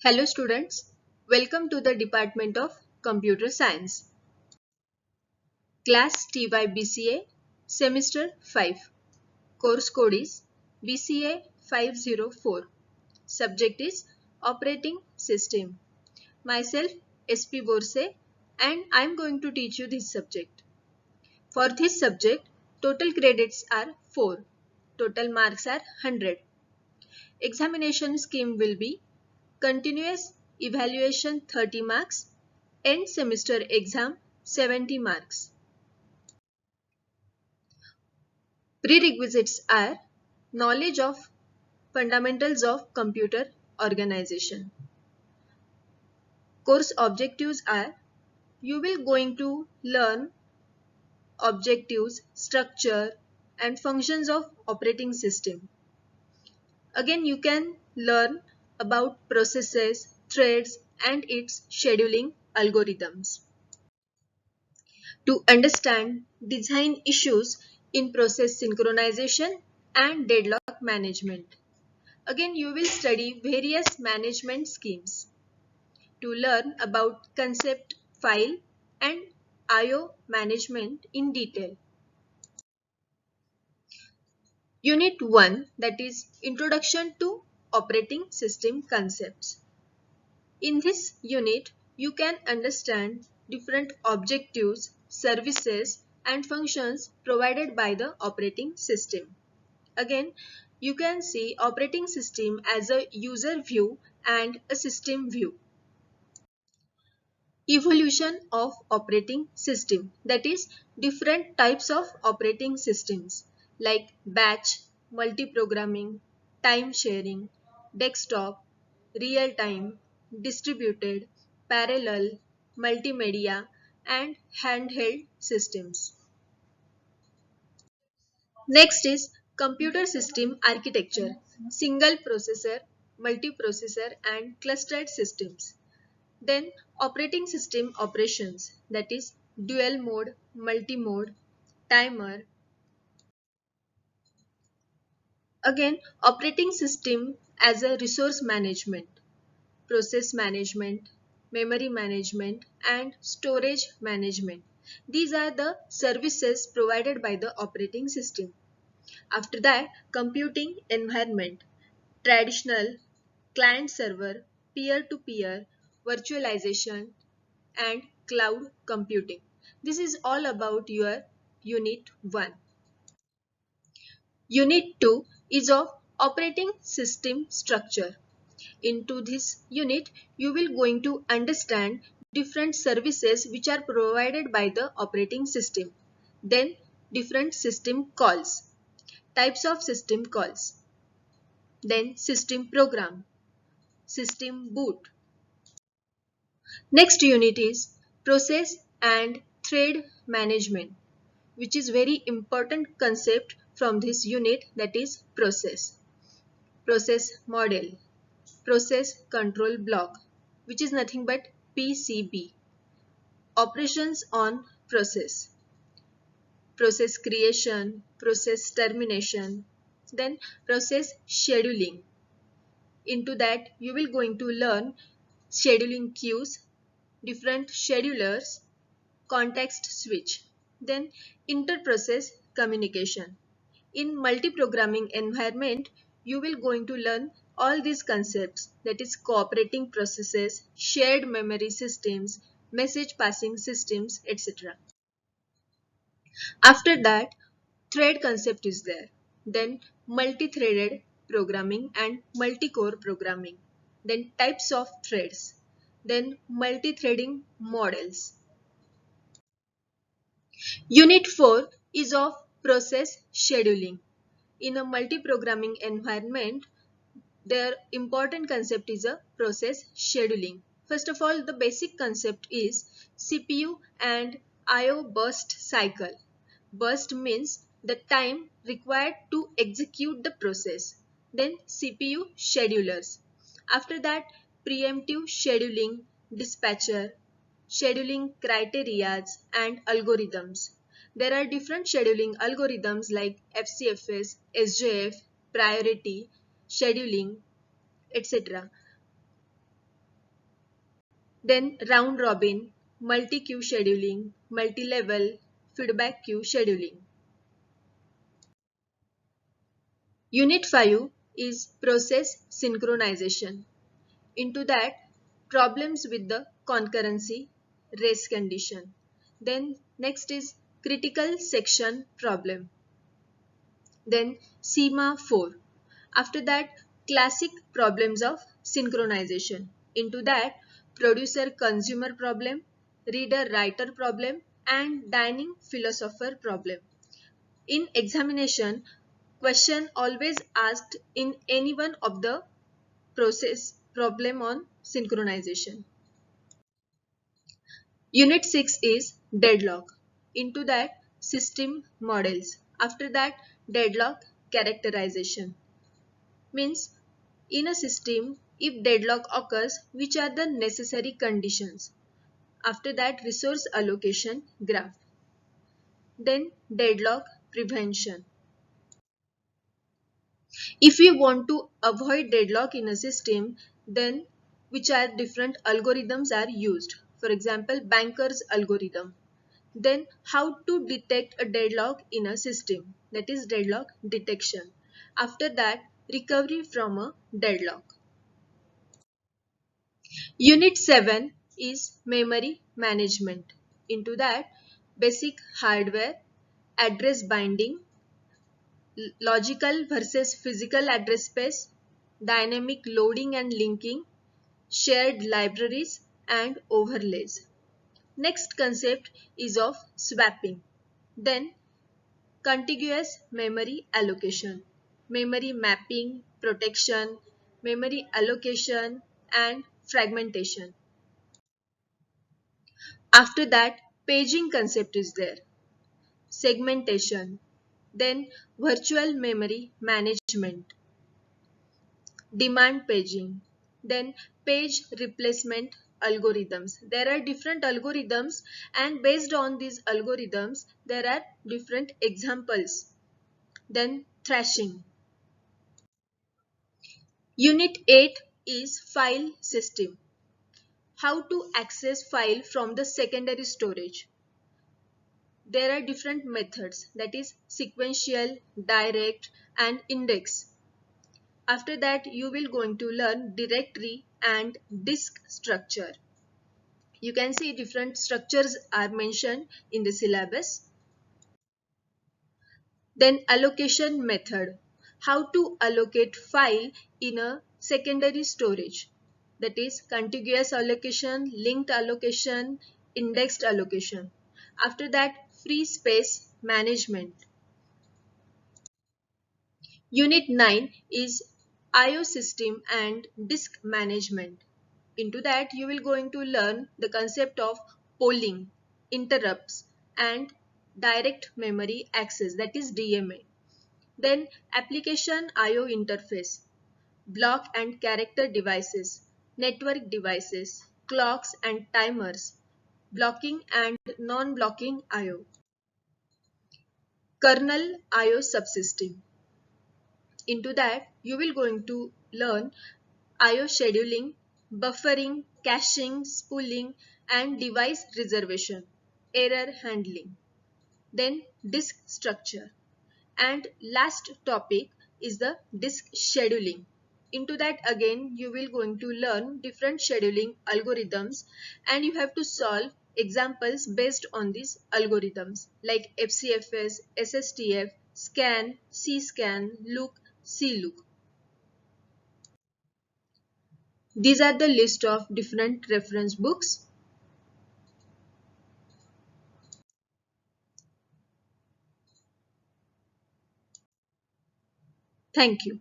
Hello students, welcome to the Department of Computer Science. Class TYBCA Semester 5. Course code is BCA 504. Subject is Operating System. Myself SP Borse and I am going to teach you this subject. For this subject, total credits are 4. Total marks are 100. Examination scheme will be continuous evaluation 30 marks, end semester exam 70 marks. Prerequisites are knowledge of fundamentals of computer organization. Course objectives are you will going to learn objectives, structure and functions of operating system. Again you can learn about processes, threads and its scheduling algorithms. To understand design issues in process synchronization and deadlock management. Again, you will study various management schemes to learn about concept, file and I/O management in detail. Unit 1, that is Introduction to Operating System Concepts. In this unit, you can understand different objectives, services and functions provided by the operating system. Again, you can see operating system as a user view and a system view. Evolution of operating system, that is different types of operating systems like batch, multi-programming, time sharing, desktop, real-time, distributed, parallel, multimedia and handheld systems. Next is computer system architecture, single processor, multiprocessor and clustered systems. Then operating system operations, that is dual mode, multi-mode, timer. Again operating system as a resource management, process management, memory management and storage management. These are the services provided by the operating system. After that, computing environment, traditional, client server, peer-to-peer, virtualization and cloud computing. This is all about your Unit 1. Unit 2 is of operating system structure. Into this unit, you will going to understand different services which are provided by the operating system. Then different system calls, types of system calls. Then system program, system boot. Next unit is process and thread management, which is very important concept from this unit, that is process. Process model, process control block, which is nothing but PCB. Operations on process, process creation, process termination, then process scheduling. Into that you will going to learn scheduling queues, different schedulers, context switch, then inter-process communication. In multi-programming environment, you will going to learn all these concepts, that is cooperating processes, shared memory systems, message passing systems, etc. After that, thread concept is there. Then multi-threaded programming and multi-core programming. Then types of threads. Then multi-threading models. Unit 4 is of process scheduling. In a multi-programming environment, their important concept is a process scheduling. First of all, the basic concept is CPU and I/O burst cycle. Burst means the time required to execute the process. Then CPU schedulers. After that, preemptive scheduling, dispatcher, scheduling criteria and algorithms. There are different scheduling algorithms like FCFS, SJF, priority, scheduling, etc. Then round robin, multi-queue scheduling, multi-level, feedback queue scheduling. Unit 5 is process synchronization. Into that, problems with the concurrency race condition. Then next is critical section problem. Then SEMA 4. After that, classic problems of synchronization. Into that, producer consumer problem, reader writer problem, and dining philosopher problem. In examination, question always asked in any one of the process problem on synchronization. Unit 6 is deadlock. Into that, system models. After that, deadlock characterization. Means in a system, if deadlock occurs, which are the necessary conditions? After that, resource allocation graph. Then deadlock prevention. If we want to avoid deadlock in a system, then which are different algorithms are used. For example, Banker's algorithm. Then how to detect a deadlock in a system, that is deadlock detection. After that, recovery from a deadlock. Unit 7 is memory management. Into that, basic hardware, address binding, logical versus physical address space, dynamic loading and linking, shared libraries and overlays. Next concept is of swapping. Then contiguous memory allocation, memory mapping, protection, memory allocation and fragmentation. After that, paging concept is there, segmentation, then virtual memory management, demand paging, then page replacement algorithms. There are different algorithms and based on these algorithms, there are different examples. Then thrashing. Unit 8 is file system. How to access file from the secondary storage. There are different methods, that is sequential, direct and index. After that, you will going to learn directory and disk structure. You can see different structures are mentioned in the syllabus. Then allocation method. How to allocate file in a secondary storage. That is contiguous allocation, linked allocation, indexed allocation. After that, free space management. Unit 9 is I/O system and disk management. Into that, you will going to learn the concept of polling, interrupts and direct memory access, that is DMA. Then application I/O interface, block and character devices, network devices, clocks and timers, blocking and non-blocking I/O. Kernel I/O subsystem. Into that, you will going to learn I/O scheduling, buffering, caching, spooling and device reservation, error handling. Then disk structure. And last topic is the disk scheduling. Into that again you will going to learn different scheduling algorithms and you have to solve examples based on these algorithms like FCFS, SSTF, scan, cscan, look, clook. These are the list of different reference books. Thank you.